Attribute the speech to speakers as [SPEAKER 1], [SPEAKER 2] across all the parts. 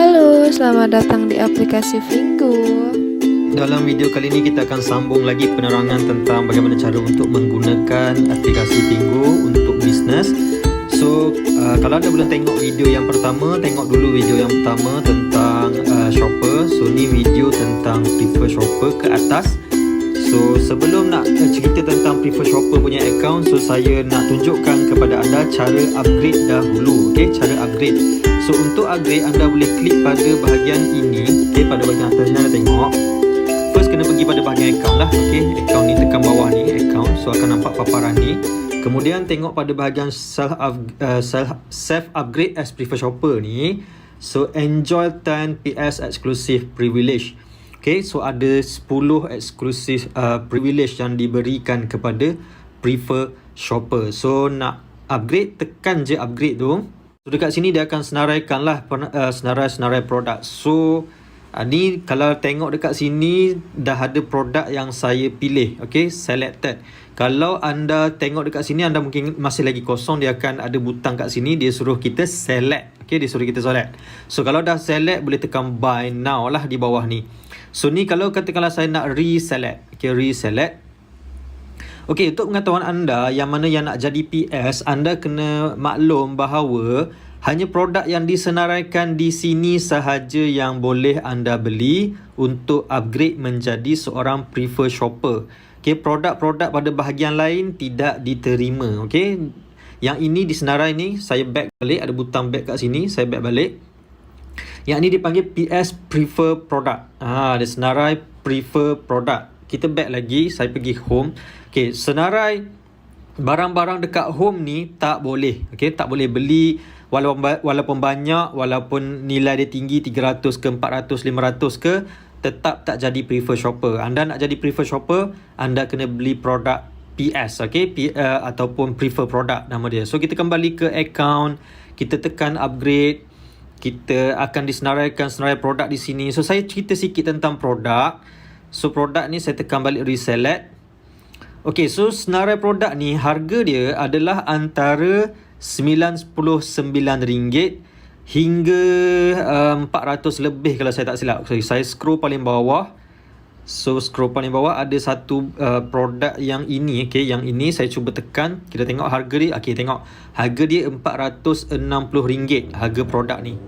[SPEAKER 1] Halo, selamat datang di aplikasi Vingo.
[SPEAKER 2] Dalam video kali ini kita akan sambung lagi penerangan tentang bagaimana cara untuk menggunakan aplikasi Vingo untuk bisnes. So, kalau anda belum tengok video yang pertama, tengok dulu video yang pertama tentang shopper. So, ni video tentang prefer shopper ke atas. So, sebelum nak cerita tentang prefer shopper punya account, so saya nak tunjukkan kepada anda cara upgrade dahulu. Okay, cara upgrade. So, untuk upgrade anda boleh klik pada bahagian ini. Okay, pada bahagian atas ni anda tengok. First kena pergi pada bahagian account lah. Okay, account ni tekan bawah ni, account. So, akan nampak paparan ni. Kemudian tengok pada bahagian self upgrade as prefer shopper ni. So, enjoy 10 PS exclusive privilege. Okay, so ada 10 eksklusif privilege yang diberikan kepada prefer shopper. So, nak upgrade, tekan je upgrade tu. So, dekat sini dia akan senaraikan lah senarai-senarai produk. So, ni kalau tengok dekat sini dah ada produk yang saya pilih. Okay, selected. Kalau anda tengok dekat sini, anda mungkin masih lagi kosong, dia akan ada butang kat sini, dia suruh kita select. Okay, dia suruh kita select. So, kalau dah select, boleh tekan buy now lah di bawah ni. So, ni kalau katakanlah saya nak reselect. Okay, reselect. Okay, untuk pengetahuan anda yang mana yang nak jadi PS, anda kena maklum bahawa hanya produk yang disenaraikan di sini sahaja yang boleh anda beli untuk upgrade menjadi seorang prefer shopper. Okay, produk-produk pada bahagian lain tidak diterima. Okay, yang ini disenarai ni, saya back balik, ada butang back kat sini, saya back balik. Yang ini dipanggil PS Prefer Product. Dia senarai Prefer Product. Kita back lagi, saya pergi home. Okay, senarai barang-barang dekat home ni tak boleh. Okay, tak boleh beli walaupun banyak, walaupun nilai dia tinggi 300 ke 400, 500 ke, tetap tak jadi prefer shopper. Anda nak jadi prefer shopper, anda kena beli produk PS, okay? Ataupun prefer product nama dia. So, kita kembali ke account, kita tekan upgrade. Kita akan disenaraikan senarai produk di sini. So, saya cerita sikit tentang produk. So, produk ni saya tekan balik reselect. Okay, so senarai produk ni harga dia adalah antara RM99 hingga 400 lebih kalau saya tak silap. So, saya scroll paling bawah. So, scroll paling bawah ada satu produk yang ini. Okay, yang ini saya cuba tekan. Kita tengok harga dia. Okay, tengok. Harga dia RM460 harga produk ni.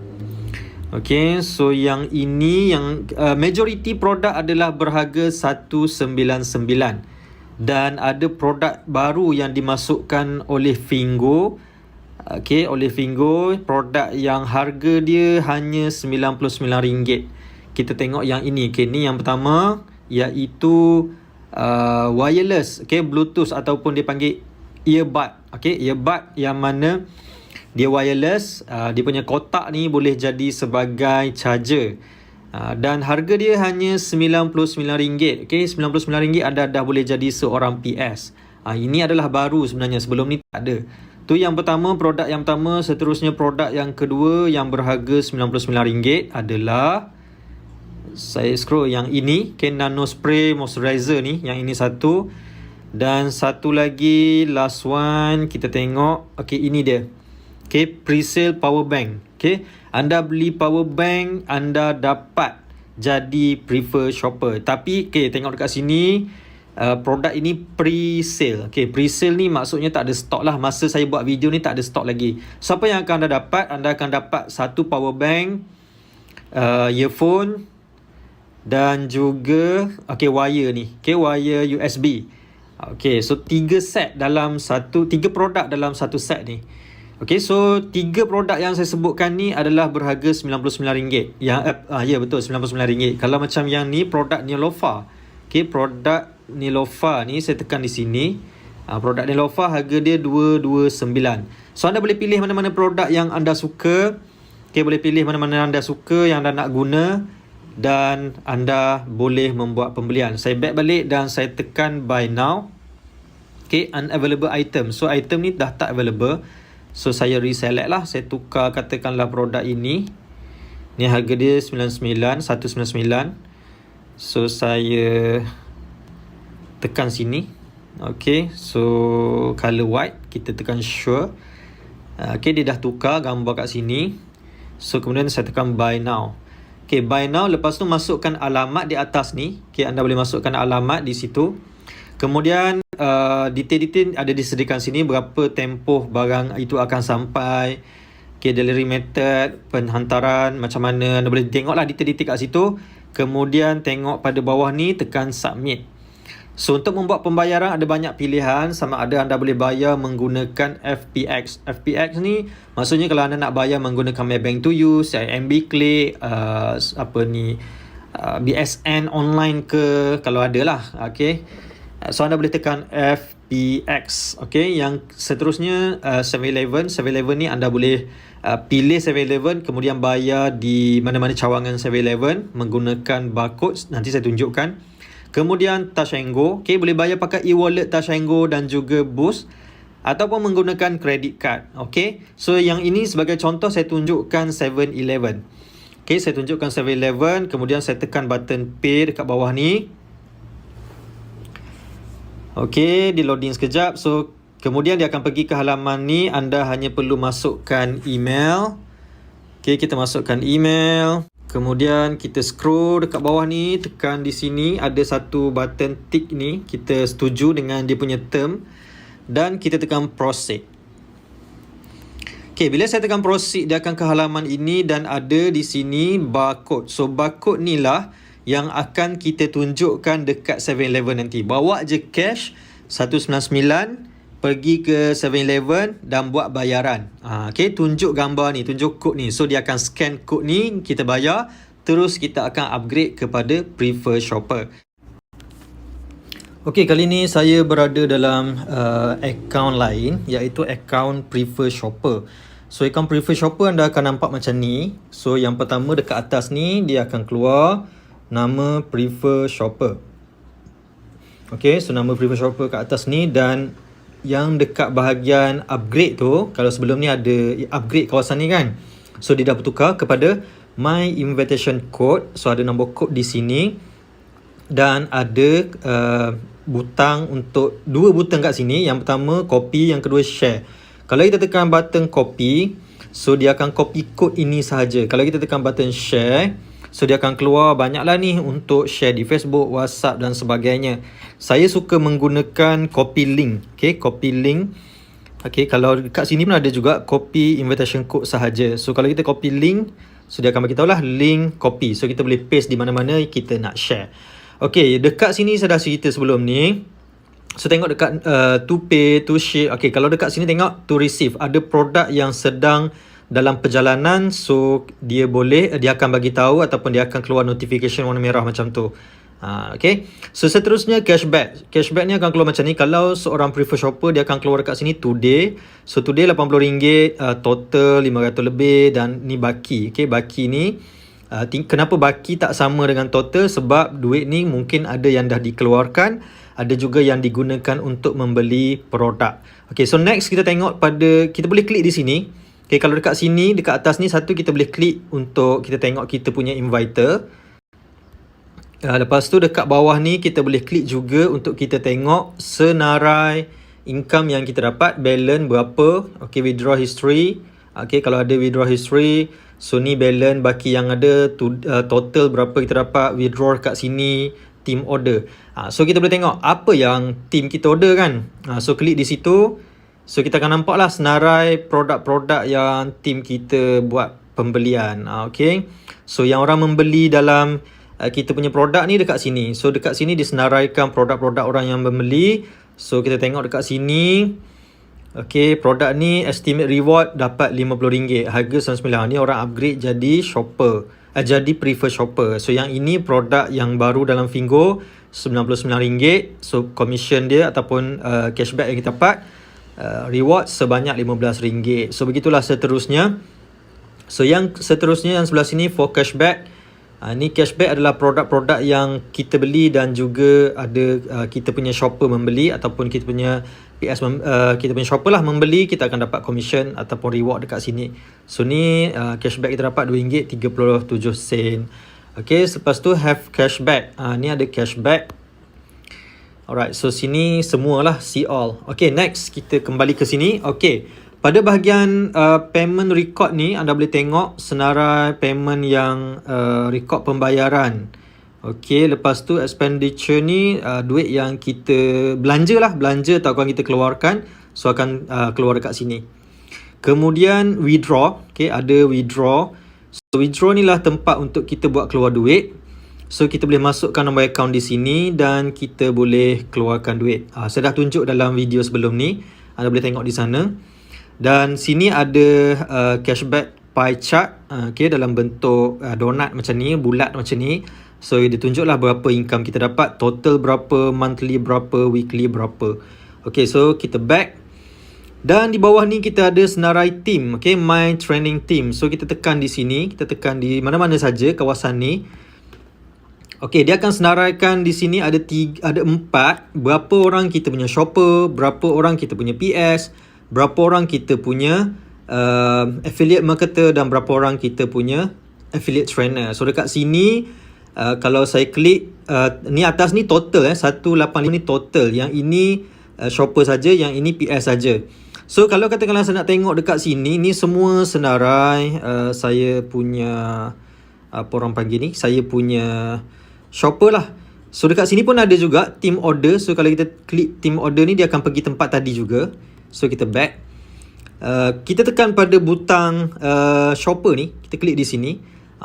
[SPEAKER 2] Okay, so yang ini, yang majority produk adalah berharga RM199. Dan ada produk baru yang dimasukkan oleh Vingo. Okay, oleh Vingo, produk yang harga dia hanya RM99. Kita tengok yang ini. Okay, ni yang pertama, iaitu wireless, okay, Bluetooth ataupun dia panggil earbud. Okay, earbud yang mana dia wireless, dia punya kotak ni boleh jadi sebagai charger. Dan harga dia hanya RM99. Okay, RM99 anda dah boleh jadi seorang PS. Ini adalah baru sebenarnya, sebelum ni tak ada. Tu yang pertama, produk yang pertama. Seterusnya produk yang kedua yang berharga RM99 adalah, saya scroll yang ini, okay, Nano Spray Moisturizer ni, yang ini satu. Dan satu lagi, last one, kita tengok. Okay, ini dia. Okay, pre-sale power bank. Okay, anda beli power bank, anda dapat jadi prefer shopper. Tapi, okay, tengok dekat sini, produk ini pre-sale. Okay, pre-sale ni maksudnya tak ada stok lah. Masa saya buat video ni tak ada stok lagi. So, apa yang akan anda dapat? Anda akan dapat satu power bank, earphone, dan juga, okay, wire ni. Okay, wire USB. Okay, so 3 produk dalam satu set ni. Okay, so 3 produk yang saya sebutkan ni adalah berharga RM99. Ya, betul, RM99. Kalau macam yang ni, produk Nilofa. Okay, produk Nilofa ni saya tekan di sini. Produk Nilofa harga dia RM229. So, anda boleh pilih mana-mana produk yang anda suka. Okay, boleh pilih mana-mana anda suka yang anda nak guna. Dan anda boleh membuat pembelian. Saya back balik dan saya tekan buy now. Okay, unavailable item. So, item ni dah tak available. So, saya reselect lah. Saya tukar katakanlah produk ini. Ni harga dia RM199. So, saya tekan sini. Okay, so color white. Kita tekan sure. Okay, dia dah tukar gambar kat sini. So kemudian saya tekan buy now. Okay, buy now. Lepas tu masukkan alamat di atas ni. Okay, anda boleh masukkan alamat di situ. Kemudian detail-detail ada disediakan sini, berapa tempoh barang itu akan sampai, okay, delivery method, penghantaran macam mana, anda boleh tengoklah detail-detail kat situ. Kemudian tengok pada bawah ni, tekan submit. So untuk membuat pembayaran ada banyak pilihan, sama ada anda boleh bayar menggunakan FPX. FPX ni maksudnya kalau anda nak bayar menggunakan Maybank to You, CIMB Click, BSN online ke, kalau ada lah. Okay, so anda boleh tekan FPX. Okay, yang seterusnya 7-Eleven. 7-Eleven ni anda boleh pilih 7-Eleven, kemudian bayar di mana-mana cawangan 7-Eleven menggunakan barcode, nanti saya tunjukkan. Kemudian Touch 'n Go, okay, boleh bayar pakai e-wallet Touch 'n Go dan juga Boost, ataupun menggunakan credit card. Okay, so yang ini sebagai contoh saya tunjukkan 7-Eleven. Okay, saya tunjukkan 7-Eleven, kemudian saya tekan button pay dekat bawah ni. Okay, di loading sekejap. So kemudian dia akan pergi ke halaman ni, anda hanya perlu masukkan email. Okay, kita masukkan email. Kemudian kita scroll dekat bawah ni, tekan di sini ada satu button tick ni, kita setuju dengan dia punya term dan kita tekan proceed. Okay, bila saya tekan proceed, dia akan ke halaman ini dan ada di sini barcode. So barcode ni lah yang akan kita tunjukkan dekat 7-Eleven nanti. Bawa je cash 199, pergi ke 7-Eleven dan buat bayaran. Okay, tunjuk gambar ni, tunjuk kod ni. So dia akan scan kod ni, kita bayar, terus kita akan upgrade kepada prefer shopper. Okay, kali ni saya berada dalam account lain, iaitu account prefer shopper. So account prefer shopper anda akan nampak macam ni. So yang pertama dekat atas ni, dia akan keluar nama prefer shopper. Okay, so nama prefer shopper kat atas ni, dan yang dekat bahagian upgrade tu, kalau sebelum ni ada upgrade kawasan ni kan, so dia dah bertukar kepada my invitation code. So ada nombor kod di sini dan ada butang untuk, dua butang kat sini. Yang pertama copy, yang kedua share. Kalau kita tekan button copy, so dia akan copy kod ini sahaja. Kalau kita tekan button share, so dia akan keluar banyaklah ni untuk share di Facebook, WhatsApp dan sebagainya. Saya suka menggunakan copy link. Okay, copy link. Okay, kalau kat sini pun ada juga copy invitation code sahaja. So kalau kita copy link, so dia akan beritahu lah link copy. So kita boleh paste di mana-mana kita nak share. Okay, dekat sini saya dah cerita sebelum ni. So tengok dekat to pay, to ship. Okay, kalau dekat sini tengok to receive. Ada produk yang sedang dalam perjalanan, so dia akan bagi tahu ataupun dia akan keluar notification warna merah macam tu. Okay, so seterusnya cashback. Cashback ni akan keluar macam ni. Kalau seorang prefer shopper, dia akan keluar dekat sini today. So today RM80, total 500 lebih, dan ni baki. Okay, baki ni kenapa baki tak sama dengan total? Sebab duit ni mungkin ada yang dah dikeluarkan, ada juga yang digunakan untuk membeli produk. Okay, so next kita tengok kita boleh klik di sini. Okay, kalau dekat sini, dekat atas ni satu, kita boleh klik untuk kita tengok kita punya inviter. Lepas tu dekat bawah ni kita boleh klik juga untuk kita tengok senarai income yang kita dapat, balance berapa. Okay, withdraw history. Okay, kalau ada withdraw history, so ni balance baki yang ada, total berapa kita dapat, withdraw kat sini, team order. So kita boleh tengok apa yang team kita order kan. So klik di situ. So kita akan nampak lah senarai produk-produk yang team kita buat pembelian. Okay, so yang orang membeli dalam kita punya produk ni dekat sini. So dekat sini disenaraikan produk-produk orang yang membeli. So kita tengok dekat sini. Okay, produk ni estimate reward dapat RM50, harga RM99. Ni orang upgrade jadi shopper, jadi prefer shopper. So yang ini produk yang baru dalam Fingo, RM99. So commission dia ataupun cashback yang kita dapat, reward sebanyak RM15. So begitulah seterusnya. So yang seterusnya yang sebelah sini for cashback. Ni cashback adalah produk-produk yang kita beli dan juga ada kita punya shopper membeli, ataupun kita punya PS kita punya shopper lah membeli, kita akan dapat commission ataupun reward dekat sini. So ni cashback kita dapat RM2.37. Okay, selepas tu have cashback. Ni ada cashback. Alright, so sini semualah, see all. Okay, next kita kembali ke sini. Okay, Pada bahagian payment record ni, anda boleh tengok senarai payment yang record pembayaran. Okey, lepas tu expenditure ni duit yang kita belanja atau kita keluarkan, so akan keluar dekat sini. Kemudian withdraw, okey, ada withdraw. So withdraw ni lah tempat untuk kita buat keluar duit. So kita boleh masukkan nombor akaun di sini dan kita boleh keluarkan duit. Saya dah tunjuk dalam video sebelum ni, anda boleh tengok di sana. Dan sini ada cashback pie chart, okay, dalam bentuk donat macam ni, bulat macam ni. So dia tunjuklah berapa income kita dapat, total berapa, monthly berapa, weekly berapa. Okay, so kita back. Dan di bawah ni kita ada senarai team, okay, my training team. So kita tekan di sini, kita tekan di mana-mana saja kawasan ni. Okay, dia akan senaraikan di sini ada 4, berapa orang kita punya shopper, berapa orang kita punya PS, berapa orang kita punya affiliate marketer dan berapa orang kita punya affiliate trainer. So dekat sini kalau saya klik ni atas ni total 185 ni total. Yang ini shopper saja, yang ini PS saja. So kalau katakanlah saya nak tengok dekat sini, ni semua senarai saya punya apa orang panggil ni, saya punya shopper lah. So dekat sini pun ada juga team order. So kalau kita klik team order ni, dia akan pergi tempat tadi juga. So kita back. Kita tekan pada butang shopper ni, kita klik di sini.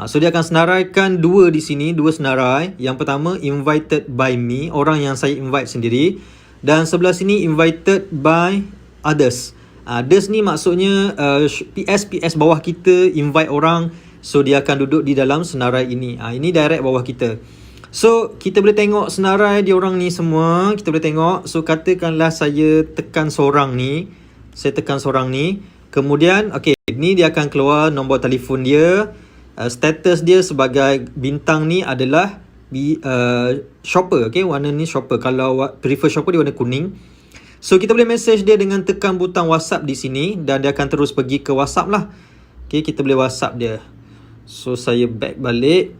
[SPEAKER 2] So dia akan senaraikan dua di sini, dua senarai. Yang pertama invited by me, orang yang saya invite sendiri. Dan sebelah sini invited by others. Others ni maksudnya PS bawah kita invite orang. So dia akan duduk di dalam senarai ini. Ini direct bawah kita. So kita boleh tengok senarai dia orang ni semua. Kita boleh tengok. So katakanlah saya tekan seorang ni. Kemudian okay, ni dia akan keluar nombor telefon dia. Status dia sebagai bintang ni adalah shopper, okay, warna ni shopper. Kalau prefer shopper dia warna kuning. So kita boleh message dia dengan tekan butang WhatsApp di sini dan dia akan terus pergi ke WhatsApp lah. Okay, kita boleh WhatsApp dia. So saya back balik.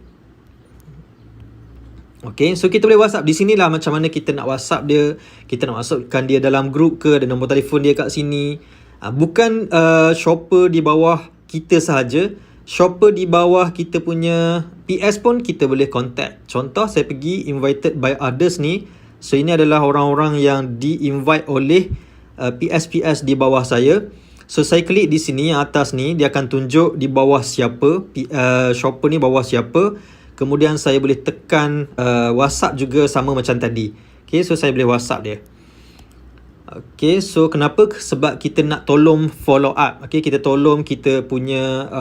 [SPEAKER 2] Okay, so kita boleh WhatsApp di sinilah macam mana kita nak WhatsApp dia. Kita nak masukkan dia dalam group ke, ada nombor telefon dia kat sini. Bukan shopper di bawah kita sahaja, shopper di bawah kita punya PS pun kita boleh contact. Contoh saya pergi invited by others ni. So ini adalah orang-orang yang di-invite oleh PS di bawah saya. So saya klik di sini yang atas ni, dia akan tunjuk di bawah siapa, shopper ni bawah siapa. Kemudian saya boleh tekan WhatsApp juga sama macam tadi. Okay, so saya boleh WhatsApp dia. Okay, so kenapa? Sebab kita nak tolong follow up. Okay, kita tolong kita punya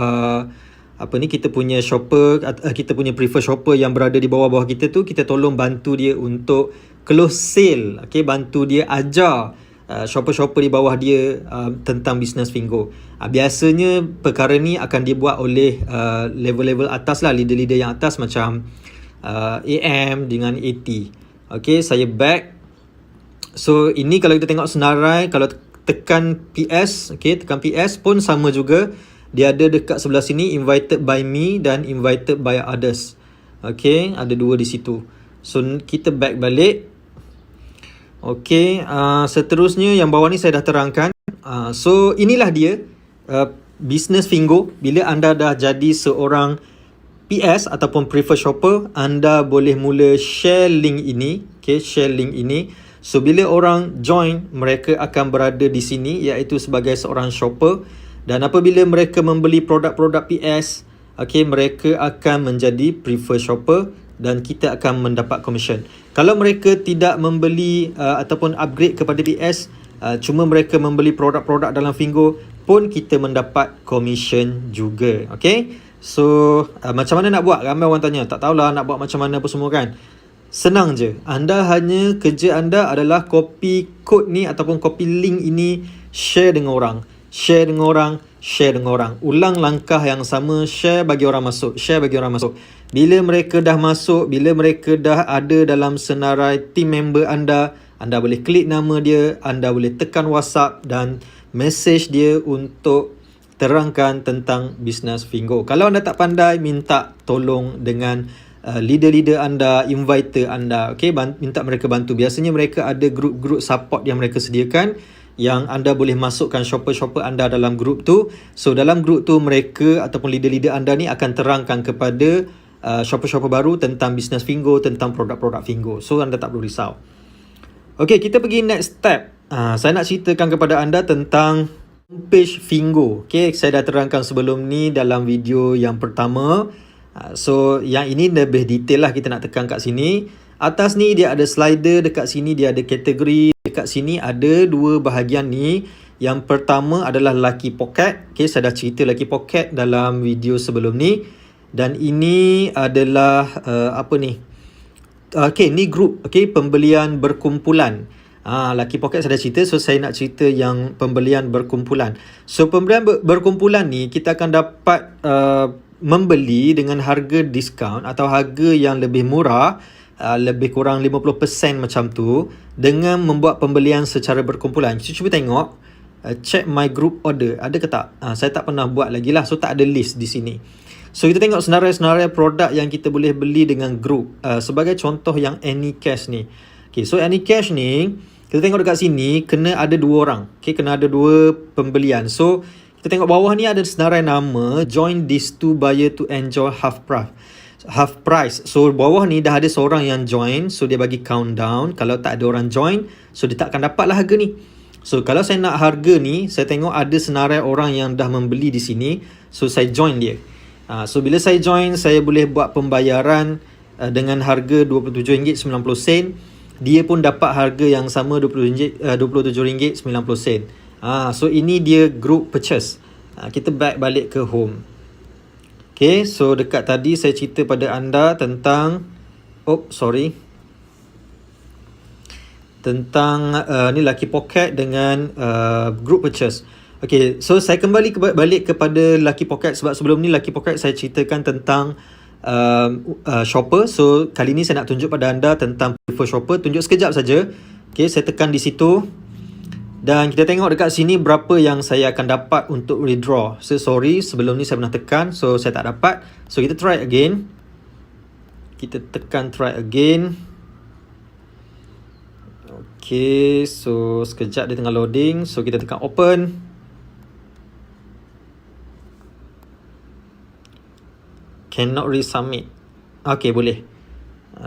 [SPEAKER 2] kita punya shopper, kita punya prefer shopper yang berada di bawah-bawah kita tu, kita tolong bantu dia untuk close sale. Okay, bantu dia ajar shopper-shopper di bawah dia tentang bisnes Fingo. Biasanya perkara ni akan dibuat oleh level-level atas lah, leader-leader yang atas macam AM dengan AT. Okay, saya back. So ini kalau kita tengok senarai, kalau tekan PS, okay, tekan PS pun sama juga. Dia ada dekat sebelah sini invited by me dan invited by others. Okay, ada dua di situ. So kita back balik. Okay, seterusnya yang bawah ni saya dah terangkan. So inilah dia bisnes Fingo. Bila anda dah jadi seorang PS ataupun prefer shopper, anda boleh mula share link ini. Okay, share link ini. So bila orang join, mereka akan berada di sini, iaitu sebagai seorang shopper. Dan apabila mereka membeli produk-produk PS, okay, mereka akan menjadi prefer shopper dan kita akan mendapat commission. Kalau mereka tidak membeli ataupun upgrade kepada PS, cuma mereka membeli produk-produk dalam Fingo, pun kita mendapat commission juga. Okay, so macam mana nak buat? Ramai orang tanya, tak tahulah nak buat macam mana apa semua kan. Senang je. Kerja anda adalah copy code ni ataupun copy link ini, share dengan orang. Ulang langkah yang sama, share bagi orang masuk. Bila mereka dah masuk, bila mereka dah ada dalam senarai team member anda boleh klik nama dia, anda boleh tekan WhatsApp dan message dia untuk terangkan tentang bisnes Fingo. Kalau anda tak pandai, minta tolong dengan leader-leader anda, inviter anda, okay, minta mereka bantu. Biasanya mereka ada grup-grup support yang mereka sediakan, yang anda boleh masukkan shopper-shopper anda dalam grup tu. So dalam grup tu mereka ataupun leader-leader anda ni akan terangkan kepada shopper-shopper baru tentang bisnes Fingo, tentang produk-produk Fingo. So anda tak perlu risau. Okay, kita pergi next step. Saya nak ceritakan kepada anda tentang page Fingo. Okay, saya dah terangkan sebelum ni dalam video yang pertama. So yang ini lebih detail lah, kita nak tekan kat sini. Atas ni dia ada slider, dekat sini dia ada kategori, dekat sini ada dua bahagian ni. Yang pertama adalah Lucky Pocket. Okay, saya dah cerita Lucky Pocket dalam video sebelum ni. Dan ini adalah apa ni? Okay, ni group, okay, pembelian berkumpulan. Lucky Pocket saya dah cerita, so saya nak cerita yang pembelian berkumpulan. So pembelian berkumpulan ni kita akan dapat membeli dengan harga diskaun atau harga yang lebih murah, lebih kurang 50% macam tu, dengan membuat pembelian secara berkumpulan. Kita cuba tengok, check my group order, ada ke tak? Saya tak pernah buat lagi lah, so tak ada list di sini. So kita tengok senarai-senarai produk yang kita boleh beli dengan group. Sebagai contoh yang Anycash ni. Okay, so Anycash ni kita tengok dekat sini kena ada 2 orang. Okay, kena ada 2 pembelian. So kita tengok bawah ni ada senarai nama, join these 2 buyer to enjoy half price. So bawah ni dah ada seorang yang join, so dia bagi countdown. Kalau tak ada orang join, so dia tak akan dapat lah harga ni. So kalau saya nak harga ni, saya tengok ada senarai orang yang dah membeli di sini, so saya join dia. So bila saya join, saya boleh buat pembayaran dengan harga RM27.90. Dia pun dapat harga yang sama RM27.90. So ini dia group purchase. Kita back balik ke home. Okay, so dekat tadi saya cerita pada anda tentang tentang ni Lucky Pocket dengan group purchase. Okay, so saya kembali balik kepada Lucky Pocket, sebab sebelum ni Lucky Pocket saya ceritakan tentang shopper. So kali ni saya nak tunjuk pada anda tentang prefer shopper. Tunjuk sekejap saja. Okay, saya tekan di situ dan kita tengok dekat sini berapa yang saya akan dapat untuk withdraw. So sorry, sebelum ni saya pernah tekan, so saya tak dapat. So kita try again. Kita tekan try again. Okay, so sekejap dia tengah loading. So kita tekan open. Cannot resubmit. Okay, boleh.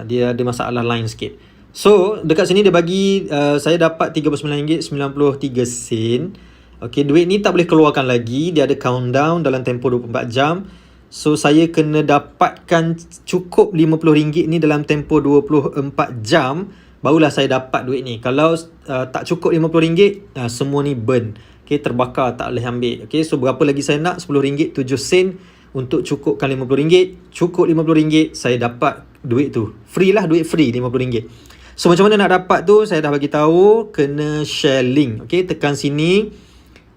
[SPEAKER 2] Dia ada masalah line sikit. So dekat sini dia bagi saya dapat RM39.93. Okay, duit ni tak boleh keluarkan lagi. Dia ada countdown dalam tempoh 24 jam. So saya kena dapatkan cukup RM50 ni dalam tempoh 24 jam, barulah saya dapat duit ni. Kalau tak cukup RM50, semua ni burn. Okay, terbakar, tak boleh ambil. Okay, so berapa lagi saya nak? RM10.07 untuk cukupkan RM50. Cukup RM50, saya dapat duit tu. Free lah, duit free RM50. So macam mana nak dapat tu, saya dah bagi tahu, kena share link. Okay, tekan sini,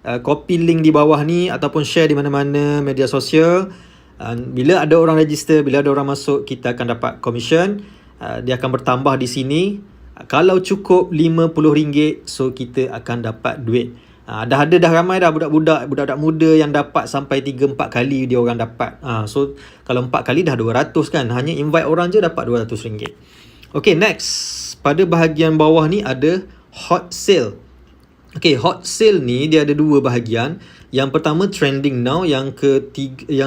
[SPEAKER 2] copy link di bawah ni ataupun share di mana-mana media sosial. Bila ada orang register, bila ada orang masuk, kita akan dapat commission. Dia akan bertambah di sini. Kalau cukup RM50, so kita akan dapat duit. Dah ramai dah budak-budak muda yang dapat sampai 3-4 kali dia orang dapat. So kalau 4 kali dah 200 kan. Hanya invite orang je dapat RM200. Okay, next. Pada bahagian bawah ni ada hot sale. Okay, hot sale ni dia ada 2 bahagian. Yang pertama trending now, yang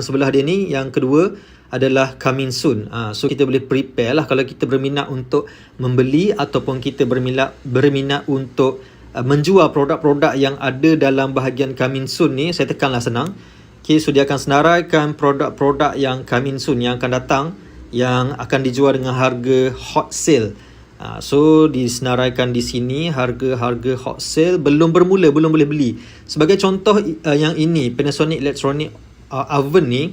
[SPEAKER 2] sebelah dia ni, yang kedua adalah coming soon. So kita boleh prepare lah kalau kita berminat untuk membeli ataupun kita berminat untuk menjual produk-produk yang ada dalam bahagian coming soon ni. Saya tekanlah senang. Okay, so dia akan senaraikan produk-produk yang coming soon, yang akan datang, yang akan dijual dengan harga hot sale. So disenaraikan di sini harga-harga hot sale, belum bermula, belum boleh beli. Sebagai contoh yang ini Panasonic Electronic Oven ni.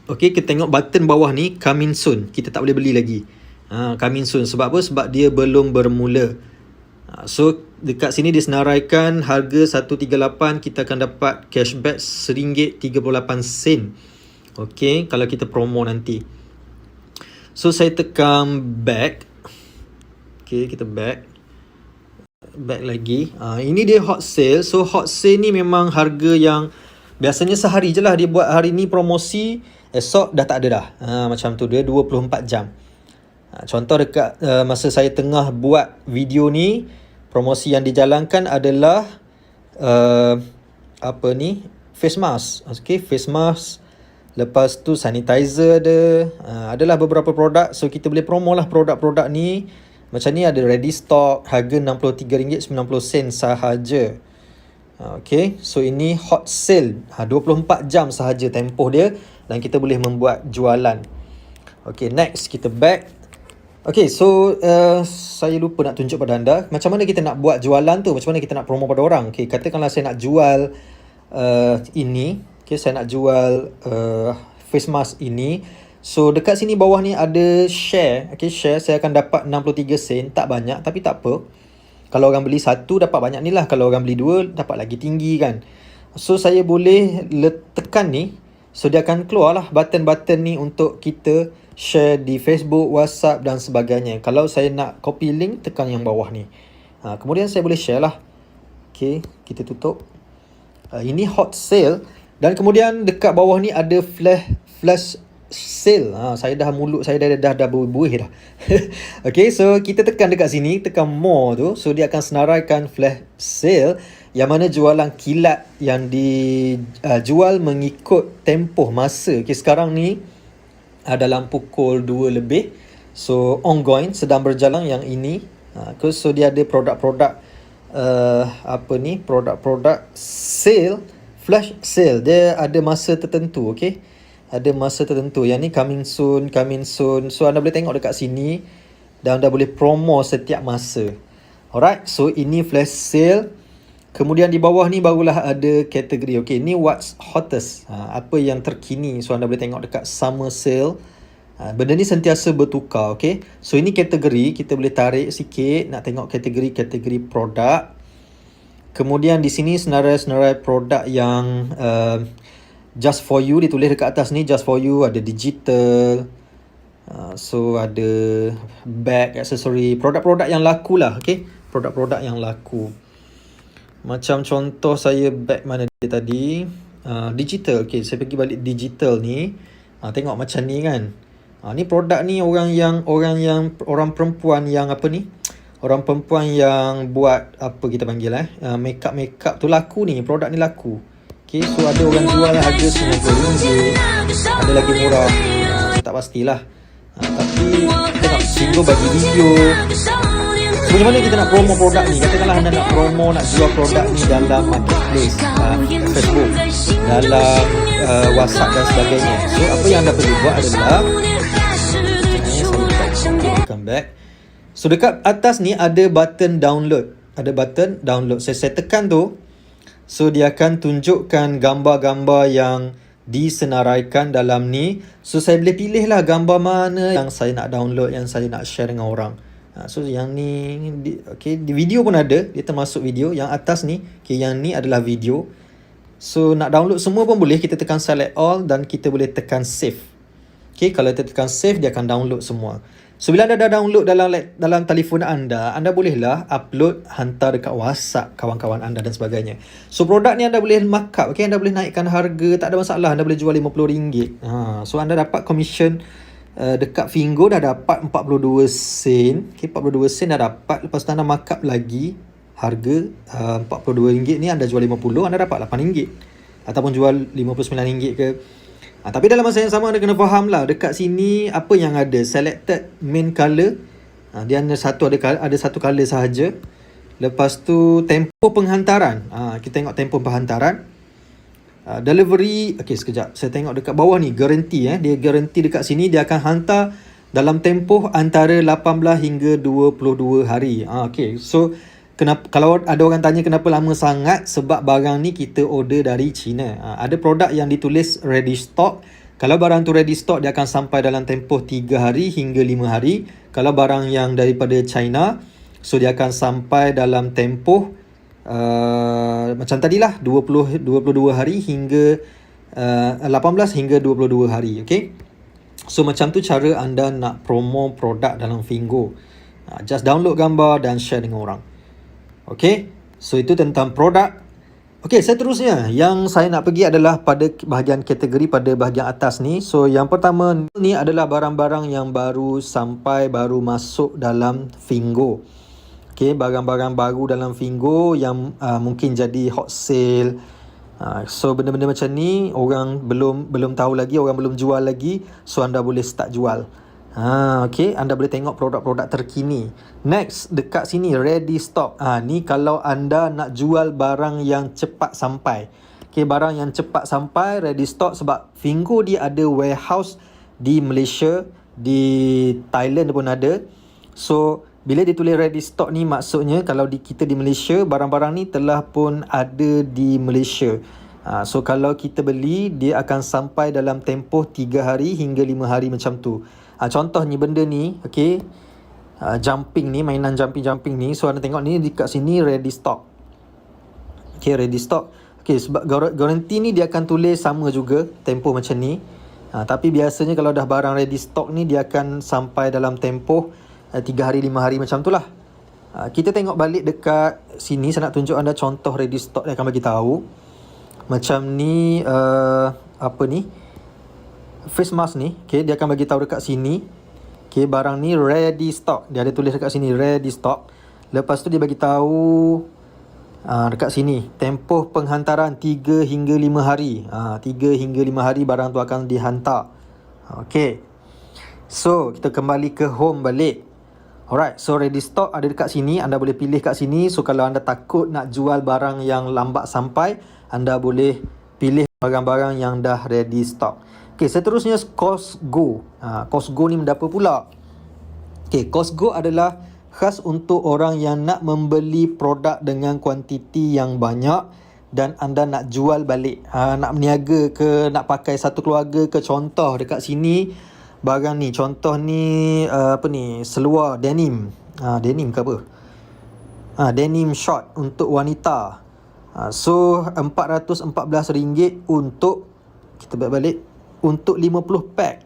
[SPEAKER 2] Okay, kita tengok button bawah ni coming soon, kita tak boleh beli lagi. Coming soon sebab apa? Sebab dia belum bermula. So dekat sini disenaraikan harga 138, kita akan dapat cashback RM1.38. Okay, kalau kita promo nanti. So saya tekan back. Okay, kita back lagi. Ini dia hot sale. So hot sale ni memang harga yang biasanya sehari je lah dia buat. Hari ni promosi, esok dah tak ada dah. Macam tu, dia 24 jam. Contoh dekat masa saya tengah buat video ni, Promosi yang dijalankan adalah face mask. Okay, face mask. Lepas tu sanitizer ada. Adalah beberapa produk. So kita boleh promo lah produk-produk ni. Macam ni ada ready stock, harga RM63.90 sahaja. Okay, so ini hot sale. 24 jam sahaja tempoh dia dan kita boleh membuat jualan. Okay, next kita back. Okay, so saya lupa nak tunjuk pada anda macam mana kita nak buat jualan tu, macam mana kita nak promo pada orang. Okay, katakanlah saya nak jual ini. Okay, saya nak jual face mask ini. So dekat sini bawah ni ada share. Okay, share saya akan dapat 63 sen. Tak banyak tapi tak apa. Kalau orang beli satu dapat banyak ni lah. Kalau orang beli dua dapat lagi tinggi kan. So saya boleh tekan ni. So dia akan keluar lah button-button ni untuk kita share di Facebook, WhatsApp dan sebagainya. Kalau saya nak copy link, tekan yang bawah ni. Kemudian saya boleh share lah. Okay, kita tutup. Ini hot sale. Dan kemudian dekat bawah ni ada flash sale. Saya dah mulut saya dah berbuih dah. Okay, so kita tekan dekat sini, tekan more tu. So dia akan senaraikan flash sale yang mana jualan kilat yang dijual mengikut tempoh masa. Okay, sekarang ni dalam pukul 2 lebih. So ongoing, sedang berjalan yang ini. So dia ada produk-produk produk-produk sale, flash sale. Dia ada masa tertentu, okay? Ada masa tertentu. Yang ni coming soon. So anda boleh tengok dekat sini dan anda boleh promo setiap masa. Alright, so ini flash sale. Kemudian di bawah ni barulah ada kategori. Okay, ni what's hottest. Apa yang terkini. So anda boleh tengok dekat summer sale. Benda ni sentiasa bertukar, okay? So ini kategori, kita boleh tarik sikit nak tengok kategori-kategori produk. Kemudian di sini senarai-senarai produk yang just for you, ditulis dekat atas ni just for you. Ada digital, so ada bag, aksesori, produk-produk yang laku lah, okay? Produk-produk yang laku. Macam contoh saya bag mana dia tadi, digital. Okay, saya pergi balik digital ni. Tengok macam ni kan. Ni produk ni orang perempuan yang apa ni? Orang perempuan yang buat apa kita panggil makeup tu laku ni. Produk ni laku. Okay, so ada orang jual harga RM90. Ada lagi murah. Tak pastilah. Tapi tengok Singo bagi video. So macam mana kita nak promo produk ni? Katakanlah anda nak promo, nak jual produk ni dalam marketplace, Facebook, dalam WhatsApp dan sebagainya. So apa yang anda perlu buat adalah come back. So dekat atas ni ada button download. Ada button download. Saya tekan tu. So dia akan tunjukkan gambar-gambar yang disenaraikan dalam ni. So saya boleh pilih lah gambar mana yang saya nak download, yang saya nak share dengan orang. So yang ni okay, di video pun ada. Dia termasuk video. Yang atas ni, okay, yang ni adalah video. So nak download semua pun boleh. Kita tekan select all dan kita boleh tekan save. Okay, kalau kita tekan save, dia akan download semua. So bila anda dah download dalam telefon anda bolehlah upload, hantar dekat WhatsApp kawan-kawan anda dan sebagainya. So produk ni anda boleh markup, okay? Anda boleh naikkan harga, tak ada masalah. Anda boleh jual RM50. So anda dapat commission dekat Fingo dah dapat 42 sen. Okay, 42 sen dah dapat. Lepas tu anda markup lagi harga RM42 ni, anda jual RM50, anda dapat RM8. Ataupun jual RM59 ke. Tapi dalam masa yang sama anda kena faham lah, dekat sini apa yang ada, selected main colour. Dia ada satu colour sahaja. Lepas tu tempoh penghantaran. Kita tengok tempoh penghantaran. Delivery, okay, sekejap. Saya tengok dekat bawah ni, guarantee. Dia guarantee dekat sini, dia akan hantar dalam tempoh antara 18 hingga 22 hari. Okay, so kalau ada orang tanya kenapa lama sangat, sebab barang ni kita order dari China. Ada produk yang ditulis ready stock. Kalau barang tu ready stock, dia akan sampai dalam tempoh 3 hari hingga 5 hari. Kalau barang yang daripada China, so dia akan sampai dalam tempoh macam tadilah 22 hari hingga 18 hingga 22 hari. Okay, so macam tu cara anda nak promo produk dalam Fingo. Just download gambar dan share dengan orang. Okay, so itu tentang produk. Okay, seterusnya yang saya nak pergi adalah pada bahagian kategori pada bahagian atas ni. So yang pertama ni adalah barang-barang yang baru sampai, baru masuk dalam Fingo. Okay, barang-barang baru dalam Fingo yang mungkin jadi hot sale. So benda-benda macam ni orang belum tahu lagi, orang belum jual lagi, so anda boleh start jual. Okay, anda boleh tengok produk-produk terkini. Next, dekat sini ready stock. Ni kalau anda nak jual barang yang cepat sampai. Okay, barang yang cepat sampai ready stock, sebab Fingo dia ada warehouse di Malaysia, di Thailand pun ada. So bila dia tulis ready stock ni, maksudnya kalau kita di Malaysia, barang-barang ni telah pun ada di Malaysia. So kalau kita beli, dia akan sampai dalam tempoh 3 hari hingga 5 hari macam tu. Contoh ni benda ni, okay, jumping ni, mainan jumping ni. So anda tengok ni dekat sini ready stock. Okay, ready stock. Okay, sebab garanti ni dia akan tulis sama juga tempoh macam ni. Tapi biasanya kalau dah barang ready stock ni, dia akan sampai dalam tempoh 3 hari 5 hari macam tu lah. Kita tengok balik dekat sini, saya nak tunjuk anda contoh ready stock dia akan bagi tahu. Macam ni apa ni, face mask ni, okay, dia akan bagi tahu dekat sini, okay, barang ni ready stock. Dia ada tulis dekat sini ready stock. Lepas tu dia bagi tahu dekat sini tempoh penghantaran 3 hingga 5 hari. 3 hingga 5 hari barang tu akan dihantar. Okay, so kita kembali ke home balik. Alright, so ready stock ada dekat sini. Anda boleh pilih kat sini. So kalau anda takut nak jual barang yang lambat sampai, anda boleh pilih barang-barang yang dah ready stock. Okay, seterusnya Costco. Costco ni benda apa pula? Okay, Costco adalah khas untuk orang yang nak membeli produk dengan kuantiti yang banyak dan anda nak jual balik. Nak berniaga ke, nak pakai satu keluarga ke. Contoh dekat sini barang ni, contoh ni apa ni, seluar denim. Denim ke apa? Denim short untuk wanita. So RM414 untuk, kita balik untuk 50 pack.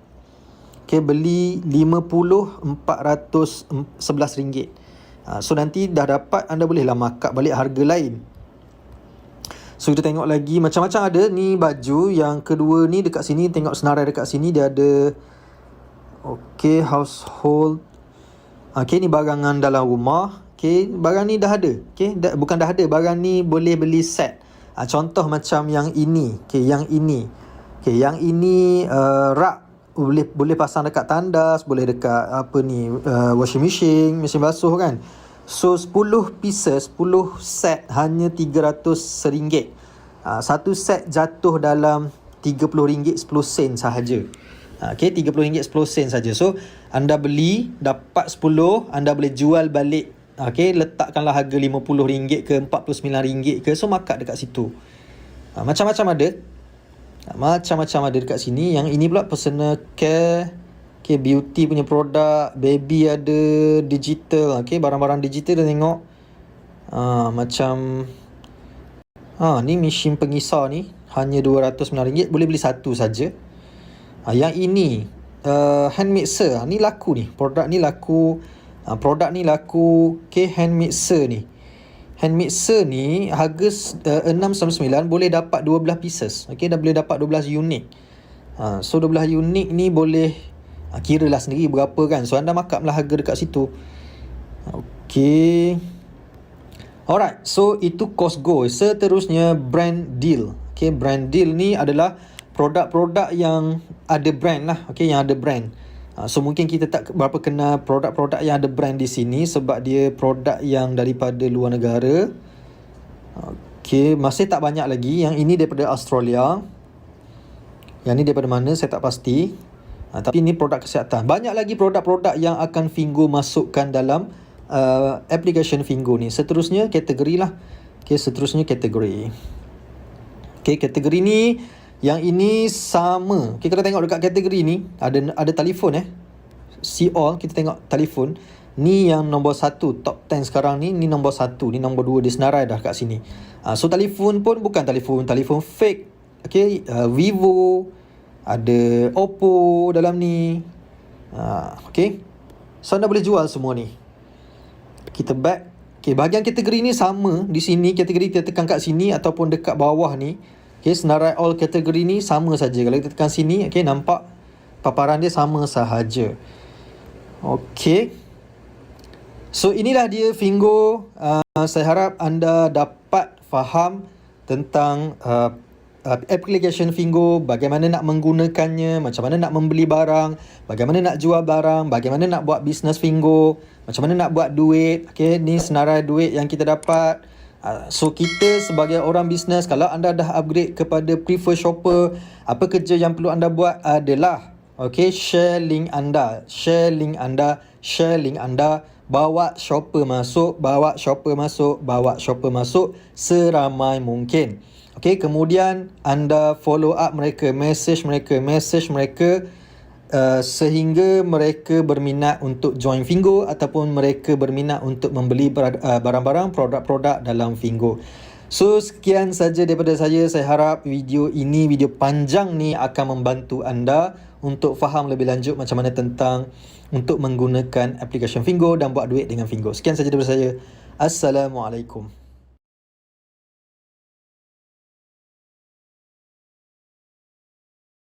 [SPEAKER 2] Okay, beli 50, RM411. So nanti dah dapat, anda bolehlah markup balik harga lain. So kita tengok lagi, macam-macam ada. Ni baju yang kedua ni dekat sini, tengok senarai dekat sini dia ada. Okay, household. Okay, ni barangan dalam rumah. Okay, barang ni dah ada. Okay, bukan dah ada, barang ni boleh beli set. Contoh macam yang ini. Okay, yang ini. Okay, yang ini rak. Boleh pasang dekat tandas, boleh dekat apa ni, washing machine, mesin basuh kan. So 10 pieces, 10 set hanya RM300. Satu set jatuh dalam RM30.10 sahaja. Okay, RM30.10 saja. So anda beli dapat 10, anda boleh jual balik. Okay, letakkanlah harga RM50 ke RM49 ke. So markup dekat situ. Macam-macam ada. Macam-macam ada dekat sini. Yang ini pula personal care. Okay, beauty punya produk. Baby ada, digital. Okay, barang-barang digital dah tengok. Macam ni mesin pengisar ni hanya RM209. Boleh beli satu saja. Yang ini hand mixer. Ni laku ni. Produk ni laku. Okay, hand mixer ni. Hand mixer ni harga RM699, boleh dapat 12 pieces. Okay, dah boleh dapat 12 unit. So 12 unit ni boleh kira lah sendiri berapa kan. So anda markup lah harga dekat situ. Okay, alright, so itu Costco. Seterusnya brand deal. Okay, brand deal ni adalah produk-produk yang ada brand lah. Okay, yang ada brand. So mungkin kita tak berapa kenal produk-produk yang ada brand di sini sebab dia produk yang daripada luar negara. Okay, masih tak banyak lagi. Yang ini daripada Australia. Yang ni daripada mana saya tak pasti. Tapi ini produk kesihatan. Banyak lagi produk-produk yang akan Fingo masukkan dalam application Fingo ni. Seterusnya kategori lah. Okay, seterusnya kategori. Okay, kategori ni, yang ini sama. Kita tengok dekat kategori ni ada telefon see all. Kita tengok telefon. Ni yang nombor 1, top 10 sekarang ni. Ni nombor 1, ni nombor 2. Dia senarai dah kat sini. So telefon pun bukan telefon fake. Okay, Vivo, ada Oppo dalam ni. Okay, so anda boleh jual semua ni. Kita back. Okay, bahagian kategori ni sama. Di sini kategori kita tekan kat sini ataupun dekat bawah ni. Okay, senarai all kategori ni sama saja. Kalau kita tekan sini, okay, nampak paparan dia sama sahaja. Okay, So inilah dia Fingo. Saya harap anda dapat faham tentang application Fingo, bagaimana nak menggunakannya, macam mana nak membeli barang, bagaimana nak jual barang, bagaimana nak buat bisnes Fingo, macam mana nak buat duit. Okay, ni senarai duit yang kita dapat. So kita sebagai orang bisnes, kalau anda dah upgrade kepada prefer shopper, apa kerja yang perlu anda buat adalah share link anda, bawa shopper masuk seramai mungkin. Kemudian anda follow up mereka, message mereka sehingga mereka berminat untuk join Fingo ataupun mereka berminat untuk membeli barang-barang, produk-produk dalam Fingo. So sekian saja daripada saya. Saya harap video panjang ni akan membantu anda untuk faham lebih lanjut macam mana tentang untuk menggunakan aplikasi Fingo dan buat duit dengan Fingo. Sekian saja daripada saya. Assalamualaikum.